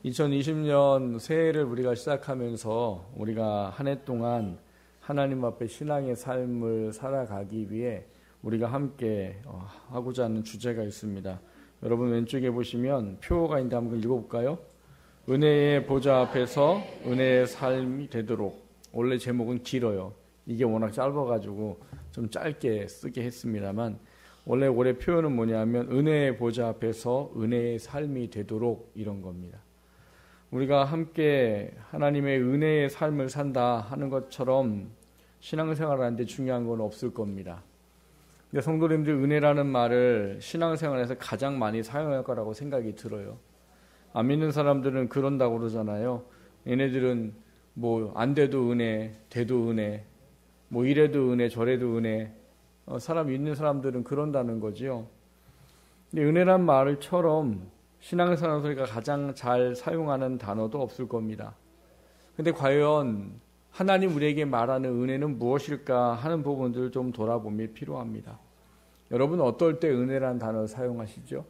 2020년 새해를 우리가 시작하면서 우리가 한 해 동안 하나님 앞에 신앙의 삶을 살아가기 위해 우리가 함께 하고자 하는 주제가 있습니다. 여러분 왼쪽에 보시면 표가 있는데 한번 읽어볼까요? 은혜의 보좌 앞에서 은혜의 삶이 되도록. 원래 제목은 길어요. 이게 워낙 짧아가지고 좀 짧게 쓰게 했습니다만 원래 올해 표현은 뭐냐면 은혜의 보좌 앞에서 은혜의 삶이 되도록 이런 겁니다. 우리가 함께 하나님의 은혜의 삶을 산다 하는 것처럼 신앙생활을 하는데 중요한 건 없을 겁니다. 근데 성도님들 은혜라는 말을 신앙생활에서 가장 많이 사용할 거라고 생각이 들어요. 안 믿는 사람들은 그런다고 그러잖아요. 얘네들은 뭐 안 돼도 은혜, 돼도 은혜, 뭐 이래도 은혜, 저래도 은혜. 사람 믿는 사람들은 그런다는 거지요. 근데 은혜란 말을처럼 신앙생활에서 우리가 가장 잘 사용하는 단어도 없을 겁니다. 근데 과연 하나님 우리에게 말하는 은혜는 무엇일까 하는 부분들을 좀 돌아봄이 필요합니다. 여러분 어떨 때 은혜란 단어를 사용하시죠?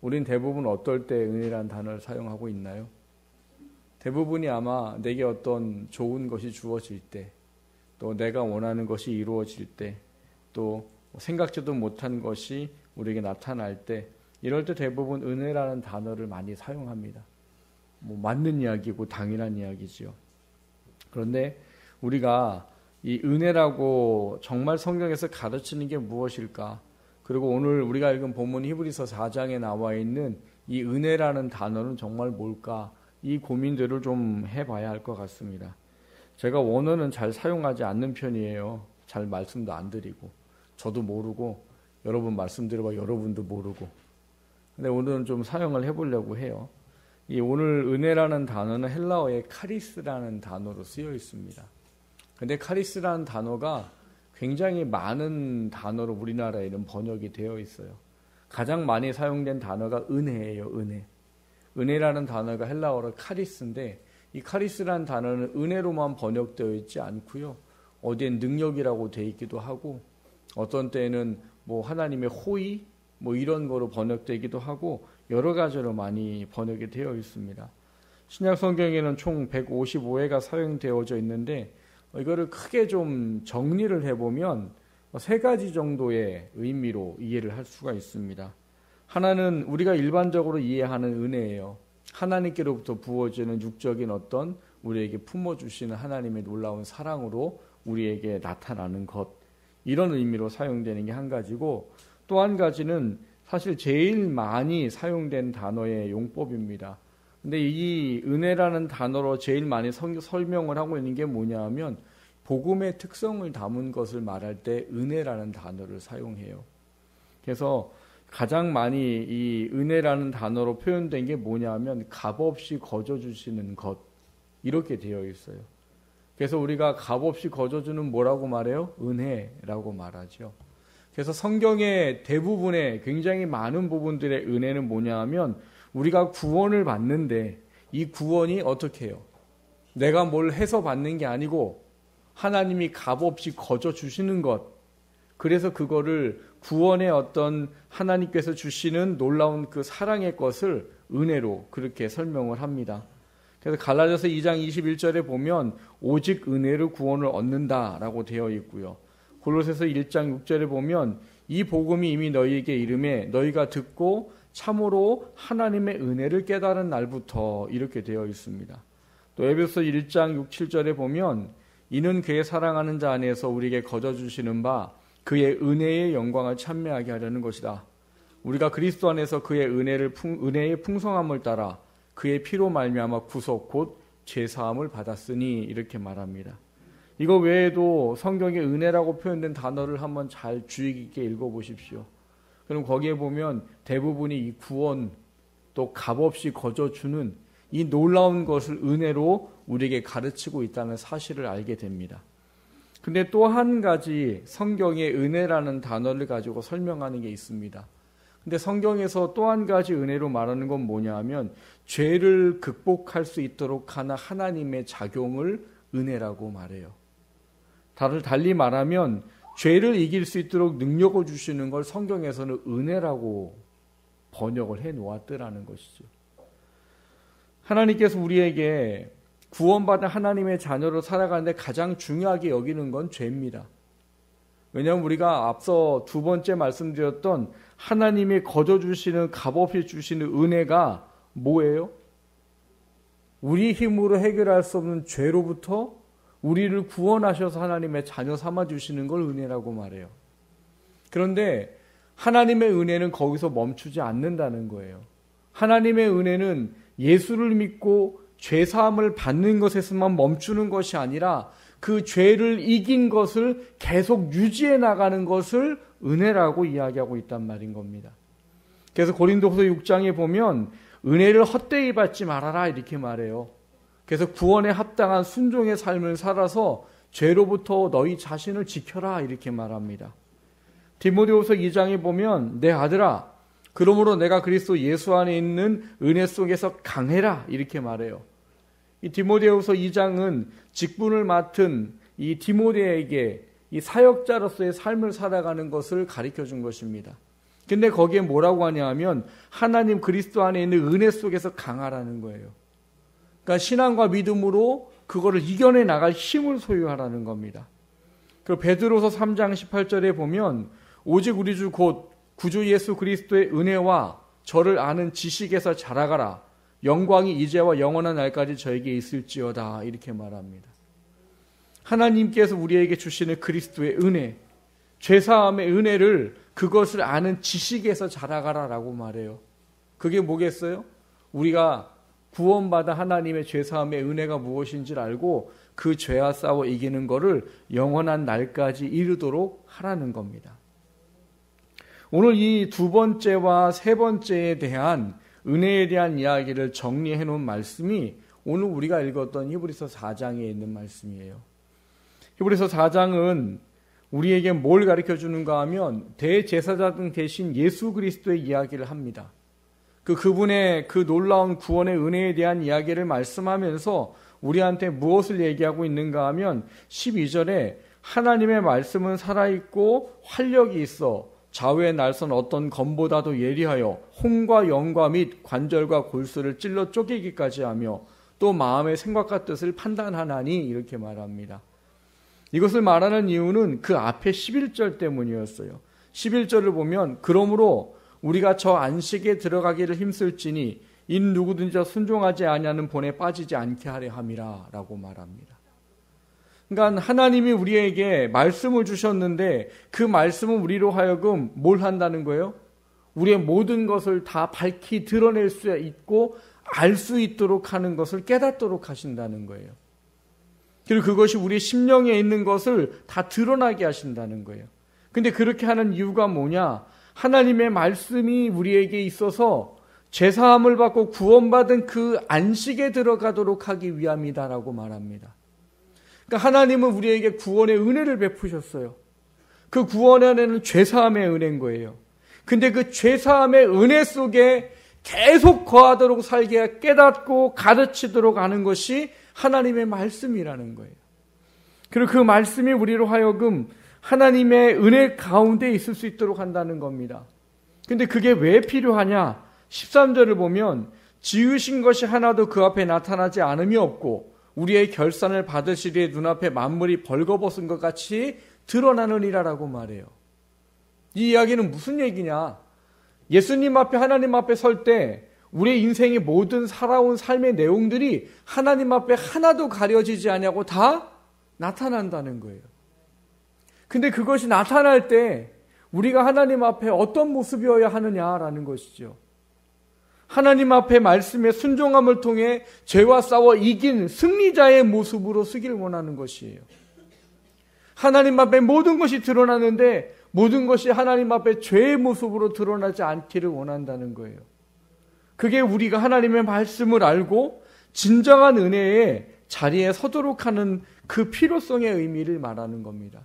우린 대부분 어떨 때 은혜란 단어를 사용하고 있나요? 대부분이 아마 내게 어떤 좋은 것이 주어질 때, 또 내가 원하는 것이 이루어질 때, 또 생각지도 못한 것이 우리에게 나타날 때, 이럴 때 대부분 은혜라는 단어를 많이 사용합니다. 뭐 맞는 이야기고 당연한 이야기지요. 그런데 우리가 이 은혜라고 정말 성경에서 가르치는 게 무엇일까? 그리고 오늘 우리가 읽은 본문 히브리서 4장에 나와 있는 이 은혜라는 단어는 정말 뭘까? 이 고민들을 좀 해봐야 할 것 같습니다. 제가 원어는 잘 사용하지 않는 편이에요. 잘 말씀도 안 드리고 저도 모르고 여러분 말씀드려봐 여러분도 모르고. 근데 오늘은 좀 사용을 해보려고 해요. 이 오늘 은혜라는 단어는 헬라어의 카리스라는 단어로 쓰여 있습니다. 근데 카리스라는 단어가 굉장히 많은 단어로 우리나라에는 번역이 되어 있어요. 가장 많이 사용된 단어가 은혜예요. 은혜. 은혜라는 단어가 헬라어로 카리스인데 이 카리스라는 단어는 은혜로만 번역되어 있지 않고요. 어디엔 능력이라고 되어 있기도 하고 어떤 때는 뭐 하나님의 호의 뭐 이런 거로 번역되기도 하고 여러 가지로 많이 번역이 되어 있습니다. 신약 성경에는 총 155회가 사용되어져 있는데 이거를 크게 좀 정리를 해보면 세 가지 정도의 의미로 이해를 할 수가 있습니다. 하나는 우리가 일반적으로 이해하는 은혜예요. 하나님께로부터 부어지는 육적인 어떤 우리에게 품어주시는 하나님의 놀라운 사랑으로 우리에게 나타나는 것. 이런 의미로 사용되는 게 한 가지고 또 한 가지는 사실 제일 많이 사용된 단어의 용법입니다. 근데 이 은혜라는 단어로 제일 많이 설명을 하고 있는 게 뭐냐 하면 복음의 특성을 담은 것을 말할 때 은혜라는 단어를 사용해요. 그래서 가장 많이 이 은혜라는 단어로 표현된 게 뭐냐 하면 값없이 거저주시는 것 이렇게 되어 있어요. 그래서 우리가 값없이 거저주는 뭐라고 말해요? 은혜라고 말하죠. 그래서 성경의 대부분의 굉장히 많은 부분들의 은혜는 뭐냐 하면 우리가 구원을 받는데 이 구원이 어떻게 해요? 내가 뭘 해서 받는 게 아니고 하나님이 값없이 거저 주시는 것. 그래서 그거를 구원의 어떤 하나님께서 주시는 놀라운 그 사랑의 것을 은혜로 그렇게 설명을 합니다. 그래서 갈라디아서 2장 21절에 보면 오직 은혜로 구원을 얻는다라고 되어 있고요. 골로새서 1장 6절에 보면 이 복음이 이미 너희에게 이름에 너희가 듣고 참으로 하나님의 은혜를 깨달은 날부터 이렇게 되어 있습니다. 또 에베소서 1장 6, 7절에 보면 이는 그의 사랑하는 자 안에서 우리에게 거저주시는 바 그의 은혜의 영광을 찬미하게 하려는 것이다. 우리가 그리스도 안에서 그의 은혜의 풍성함을 따라 그의 피로 말미암아 구속 곧 죄사함을 받았으니 이렇게 말합니다. 이거 외에도 성경에 은혜라고 표현된 단어를 한번 잘 주의 깊게 읽어보십시오. 그럼 거기에 보면 대부분이 이 구원 또 값없이 거저주는 이 놀라운 것을 은혜로 우리에게 가르치고 있다는 사실을 알게 됩니다. 근데 또 한 가지 성경에 은혜라는 단어를 가지고 설명하는 게 있습니다. 근데 성경에서 또 한 가지 은혜로 말하는 건 뭐냐 하면 죄를 극복할 수 있도록 하는 하나님의 작용을 은혜라고 말해요. 달리 말하면 죄를 이길 수 있도록 능력을 주시는 걸 성경에서는 은혜라고 번역을 해 놓았더라는 것이죠. 하나님께서 우리에게 구원받은 하나님의 자녀로 살아가는데 가장 중요하게 여기는 건 죄입니다. 왜냐하면 우리가 앞서 두 번째 말씀드렸던 하나님이 거저주시는, 값없이 주시는 은혜가 뭐예요? 우리 힘으로 해결할 수 없는 죄로부터 우리를 구원하셔서 하나님의 자녀 삼아주시는 걸 은혜라고 말해요. 그런데 하나님의 은혜는 거기서 멈추지 않는다는 거예요. 하나님의 은혜는 예수를 믿고 죄사함을 받는 것에서만 멈추는 것이 아니라 그 죄를 이긴 것을 계속 유지해 나가는 것을 은혜라고 이야기하고 있단 말인 겁니다. 그래서 고린도후서 6장에 보면 은혜를 헛되이 받지 말아라 이렇게 말해요. 그래서 구원에 합당한 순종의 삶을 살아서 죄로부터 너희 자신을 지켜라 이렇게 말합니다. 디모데후서 2장에 보면 내 아들아 그러므로 내가 그리스도 예수 안에 있는 은혜 속에서 강해라 이렇게 말해요. 이 디모데후서 2장은 직분을 맡은 이 디모데에게 이 사역자로서의 삶을 살아가는 것을 가르쳐 준 것입니다. 근데 거기에 뭐라고 하냐 하면 하나님 그리스도 안에 있는 은혜 속에서 강하라는 거예요. 그러니까 신앙과 믿음으로 그거를 이겨내 나갈 힘을 소유하라는 겁니다. 그리고 베드로서 3장 18절에 보면 오직 우리 주 곧 구주 예수 그리스도의 은혜와 저를 아는 지식에서 자라가라. 영광이 이제와 영원한 날까지 저에게 있을지어다 이렇게 말합니다. 하나님께서 우리에게 주시는 그리스도의 은혜, 죄사함의 은혜를 그것을 아는 지식에서 자라가라라고 말해요. 그게 뭐겠어요? 우리가 구원받아 하나님의 죄사함의 은혜가 무엇인지를 알고 그 죄와 싸워 이기는 것을 영원한 날까지 이루도록 하라는 겁니다. 오늘 이 두 번째와 세 번째에 대한 은혜에 대한 이야기를 정리해 놓은 말씀이 오늘 우리가 읽었던 히브리서 4장에 있는 말씀이에요. 히브리서 4장은 우리에게 뭘 가르쳐 주는가 하면 대제사장 대신 예수 그리스도의 이야기를 합니다. 그분의 그 놀라운 구원의 은혜에 대한 이야기를 말씀하면서 우리한테 무엇을 얘기하고 있는가 하면 12절에 하나님의 말씀은 살아있고 활력이 있어 좌우의 날선 어떤 검보다도 예리하여 혼과 영과 및 관절과 골수를 찔러 쪼개기까지 하며 또 마음의 생각과 뜻을 판단하나니 이렇게 말합니다. 이것을 말하는 이유는 그 앞에 11절 때문이었어요. 11절을 보면 그러므로 우리가 저 안식에 들어가기를 힘쓸지니 인 누구든지 순종하지 아니하는 본에 빠지지 않게 하려 함이라 라고 말합니다. 그러니까 하나님이 우리에게 말씀을 주셨는데 그 말씀은 우리로 하여금 뭘 한다는 거예요? 우리의 모든 것을 다 밝히 드러낼 수 있고 알 수 있도록 하는 것을 깨닫도록 하신다는 거예요. 그리고 그것이 우리 심령에 있는 것을 다 드러나게 하신다는 거예요. 근데 그렇게 하는 이유가 뭐냐? 하나님의 말씀이 우리에게 있어서 죄사함을 받고 구원받은 그 안식에 들어가도록 하기 위함이다라고 말합니다. 그러니까 하나님은 우리에게 구원의 은혜를 베푸셨어요. 그 구원의 은혜는 죄사함의 은혜인 거예요. 근데 그 죄사함의 은혜 속에 계속 거하도록 살게 깨닫고 가르치도록 하는 것이 하나님의 말씀이라는 거예요. 그리고 그 말씀이 우리로 하여금 하나님의 은혜 가운데 있을 수 있도록 한다는 겁니다. 근데 그게 왜 필요하냐? 13절을 보면 지으신 것이 하나도 그 앞에 나타나지 않음이 없고 우리의 결산을 받으시리에 눈앞에 만물이 벌거벗은 것 같이 드러나느니라라고 말해요. 이 이야기는 무슨 얘기냐? 예수님 앞에 하나님 앞에 설 때 우리의 인생의 모든 살아온 삶의 내용들이 하나님 앞에 하나도 가려지지 않냐고 다 나타난다는 거예요. 근데 그것이 나타날 때 우리가 하나님 앞에 어떤 모습이어야 하느냐라는 것이죠. 하나님 앞에 말씀의 순종함을 통해 죄와 싸워 이긴 승리자의 모습으로 쓰길 원하는 것이에요. 하나님 앞에 모든 것이 드러나는데 모든 것이 하나님 앞에 죄의 모습으로 드러나지 않기를 원한다는 거예요. 그게 우리가 하나님의 말씀을 알고 진정한 은혜의 자리에 서도록 하는 그 필요성의 의미를 말하는 겁니다.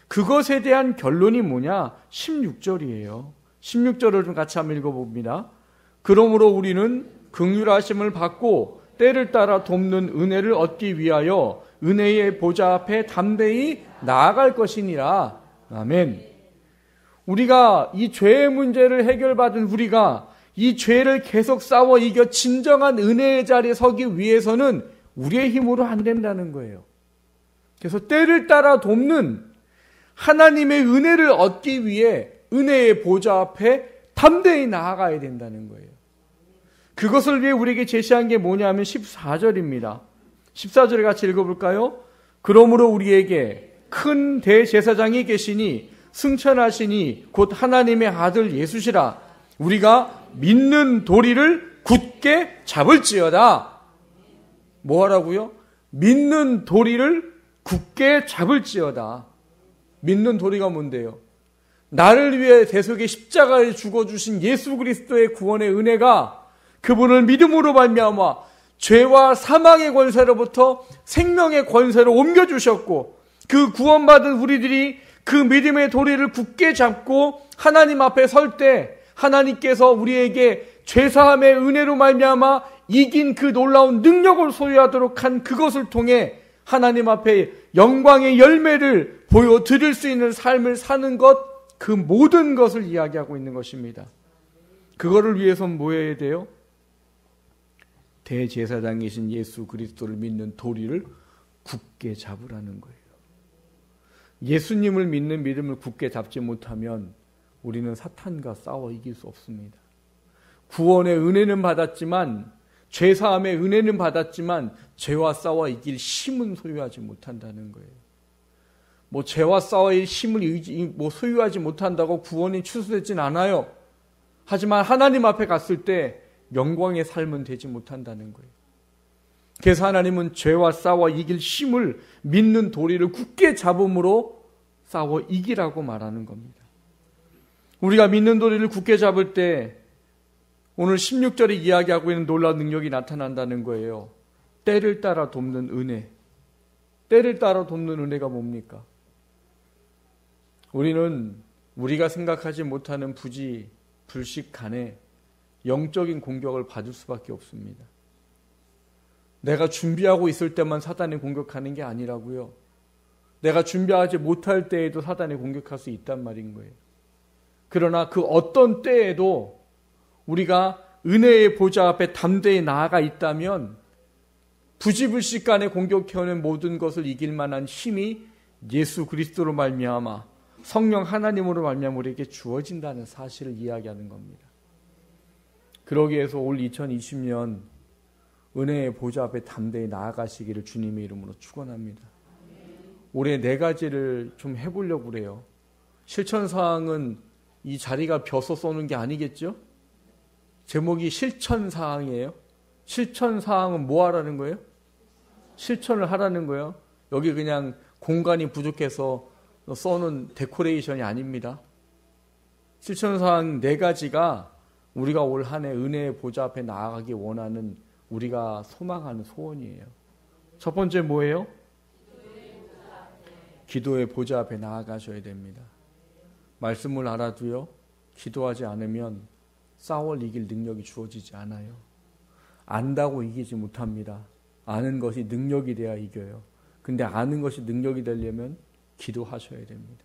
그것에 대한 결론이 뭐냐? 16절이에요. 16절을 좀 같이 한번 읽어봅니다. 그러므로 우리는 긍휼하심을 받고 때를 따라 돕는 은혜를 얻기 위하여 은혜의 보좌 앞에 담대히 나아갈 것이니라. 아멘. 우리가 이 죄의 문제를 해결받은 우리가 이 죄를 계속 싸워 이겨 진정한 은혜의 자리에 서기 위해서는 우리의 힘으로 안 된다는 거예요. 그래서 때를 따라 돕는 하나님의 은혜를 얻기 위해 은혜의 보좌 앞에 담대히 나아가야 된다는 거예요. 그것을 위해 우리에게 제시한 게 뭐냐면 14절입니다. 14절에 같이 읽어볼까요? 그러므로 우리에게 큰 대제사장이 계시니 승천하시니 곧 하나님의 아들 예수시라. 우리가 믿는 도리를 굳게 잡을지어다. 뭐 하라고요? 믿는 도리를 굳게 잡을지어다. 믿는 도리가 뭔데요? 나를 위해 대속의 십자가에 죽어주신 예수 그리스도의 구원의 은혜가 그분을 믿음으로 말미암아 죄와 사망의 권세로부터 생명의 권세로 옮겨주셨고, 그 구원받은 우리들이 그 믿음의 도리를 굳게 잡고 하나님 앞에 설 때 하나님께서 우리에게 죄사함의 은혜로 말미암아 이긴 그 놀라운 능력을 소유하도록 한 그것을 통해 하나님 앞에 영광의 열매를 보여드릴 수 있는 삶을 사는 것, 그 모든 것을 이야기하고 있는 것입니다. 그거를 위해서는 뭐 해야 돼요? 대제사장이신 예수 그리스도를 믿는 도리를 굳게 잡으라는 거예요. 예수님을 믿는 믿음을 굳게 잡지 못하면 우리는 사탄과 싸워 이길 수 없습니다. 구원의 은혜는 받았지만, 죄사함의 은혜는 받았지만 죄와 싸워 이길 힘은 소유하지 못한다는 거예요. 뭐 죄와 싸워 이길 힘을 소유하지 못한다고 구원이 취소되진 않아요. 하지만 하나님 앞에 갔을 때 영광의 삶은 되지 못한다는 거예요. 그래서 하나님은 죄와 싸워 이길 힘을 믿는 도리를 굳게 잡음으로 싸워 이기라고 말하는 겁니다. 우리가 믿는 도리를 굳게 잡을 때 오늘 16절에 이야기하고 있는 놀라운 능력이 나타난다는 거예요. 때를 따라 돕는 은혜. 때를 따라 돕는 은혜가 뭡니까? 우리는 우리가 생각하지 못하는 부지, 불식 간에 영적인 공격을 받을 수밖에 없습니다. 내가 준비하고 있을 때만 사단이 공격하는 게 아니라고요. 내가 준비하지 못할 때에도 사단이 공격할 수 있단 말인 거예요. 그러나 그 어떤 때에도 우리가 은혜의 보좌 앞에 담대히 나아가 있다면 부지불식 간에 공격해오는 모든 것을 이길 만한 힘이 예수 그리스도로 말미암아 성령 하나님으로 말미암아 우리에게 주어진다는 사실을 이야기하는 겁니다. 그러기 위해서 올 2020년 은혜의 보좌 앞에 담대히 나아가시기를 주님의 이름으로 축원합니다. 올해 4가지를 좀 해보려고 그래요. 실천사항은 이 자리가 벼서 쏘는 게 아니겠죠? 제목이 실천사항이에요. 실천사항은 뭐 하라는 거예요? 실천을 하라는 거예요. 여기 그냥 공간이 부족해서 써놓은 데코레이션이 아닙니다. 실천사항 4가지가 우리가 올 한 해 은혜의 보좌 앞에 나아가기 원하는 우리가 소망하는 소원이에요. 첫 번째 뭐예요? 기도의 보좌 앞에 나아가셔야 됩니다. 말씀을 알아도요, 기도하지 않으면 싸워 이길 능력이 주어지지 않아요. 안다고 이기지 못합니다. 아는 것이 능력이 돼야 이겨요. 근데 아는 것이 능력이 되려면 기도하셔야 됩니다.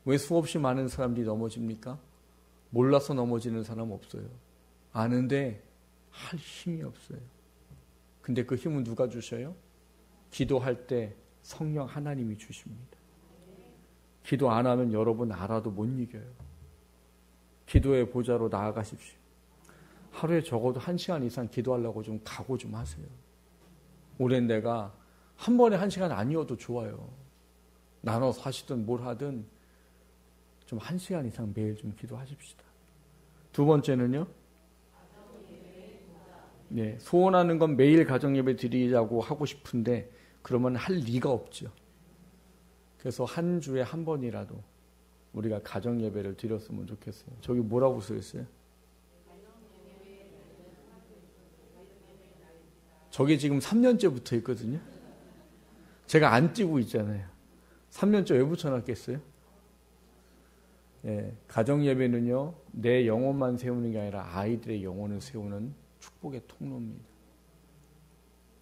왜 수없이 많은 사람들이 넘어집니까? 몰라서 넘어지는 사람 없어요. 아는데 할 힘이 없어요. 근데 그 힘은 누가 주셔요? 기도할 때 성령 하나님이 주십니다. 기도 안 하면 여러분 알아도 못 이겨요. 기도의 보좌로 나아가십시오. 하루에 적어도 1시간 이상 기도하려고 좀 각오 좀 하세요. 올해는 내가 한 번에 1시간 아니어도 좋아요. 나눠서 하시든 뭘 하든 좀 1시간 이상 매일 좀 기도하십시다. 두 번째는요. 네, 소원하는 건 매일 가정예배 드리자고 하고 싶은데 그러면 할 리가 없죠. 그래서 한 주에 한 번이라도 우리가 가정예배를 드렸으면 좋겠어요. 저기 뭐라고 써있어요? 저게 지금 3년째 붙어 있거든요. 제가 안 띄고 있잖아요. 3년째 왜 붙여놨겠어요? 네, 가정예배는요, 내 영혼만 세우는 게 아니라 아이들의 영혼을 세우는 축복의 통로입니다.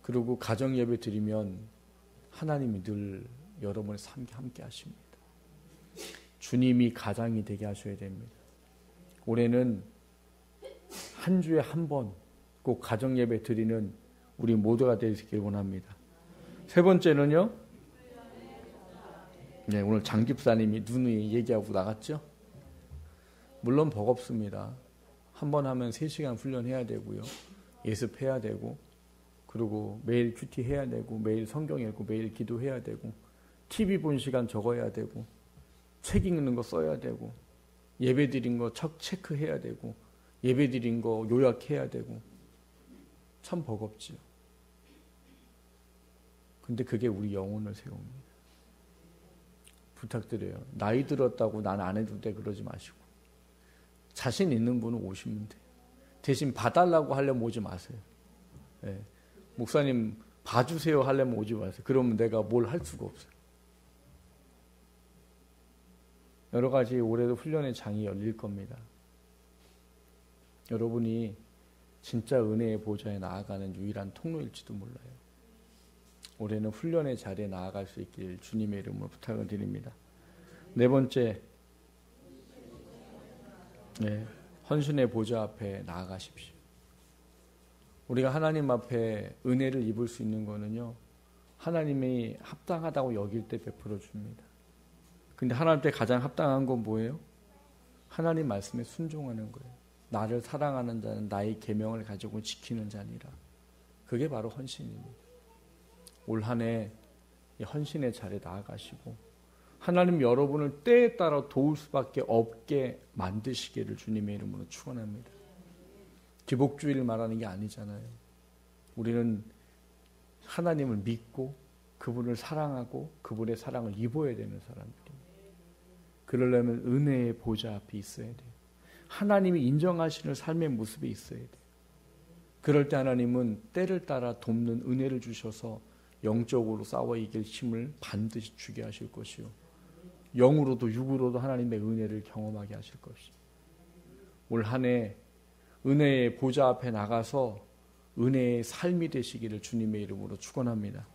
그리고 가정예배 드리면 하나님이 늘 여러분의 삶에 함께 하십니다. 주님이 가장이 되게 하셔야 됩니다. 올해는 한 주에 한 번 꼭 가정 예배 드리는 우리 모두가 되시길 원합니다. 세 번째는요. 네, 오늘 장 집사님이 누누이 얘기하고 나갔죠. 물론 버겁습니다. 한 번 하면 3시간 훈련해야 되고요. 예습해야 되고, 그리고 매일 큐티 해야 되고, 매일 성경 읽고, 매일 기도해야 되고, TV 본 시간 적어야 되고, 책 읽는 거 써야 되고, 예배 드린 거 체크해야 되고, 예배 드린 거 요약해야 되고, 참 버겁지요. 근데 그게 우리 영혼을 세웁니다. 부탁드려요. 나이 들었다고 난 안 해도 돼 그러지 마시고, 자신 있는 분은 오시면 돼요. 대신 봐달라고 하려면 오지 마세요. 네. 목사님 봐주세요 하려면 오지 마세요. 그러면 내가 뭘 할 수가 없어요. 여러 가지 올해도 훈련의 장이 열릴 겁니다. 여러분이 진짜 은혜의 보좌에 나아가는 유일한 통로일지도 몰라요. 올해는 훈련의 자리에 나아갈 수 있길 주님의 이름으로 부탁을 드립니다. 네 번째, 네, 헌신의 보좌 앞에 나아가십시오. 우리가 하나님 앞에 은혜를 입을 수 있는 거는요, 하나님이 합당하다고 여길 때 베풀어 줍니다. 근데 하나님께 가장 합당한 건 뭐예요? 하나님 말씀에 순종하는 거예요. 나를 사랑하는 자는 나의 계명을 가지고 지키는 자니라. 그게 바로 헌신입니다. 올 한 해 헌신의 자리에 나아가시고 하나님 여러분을 때에 따라 도울 수밖에 없게 만드시기를 주님의 이름으로 축원합니다. 기복주의를 말하는 게 아니잖아요. 우리는 하나님을 믿고 그분을 사랑하고 그분의 사랑을 입어야 되는 사람들입니다. 그러려면 은혜의 보좌 앞에 있어야 돼요. 하나님이 인정하시는 삶의 모습에 있어야 돼요. 그럴 때 하나님은 때를 따라 돕는 은혜를 주셔서 영적으로 싸워 이길 힘을 반드시 주게 하실 것이요, 영으로도 육으로도 하나님의 은혜를 경험하게 하실 것입니다. 올 한 해 은혜의 보좌 앞에 나가서 은혜의 삶이 되시기를 주님의 이름으로 축원합니다.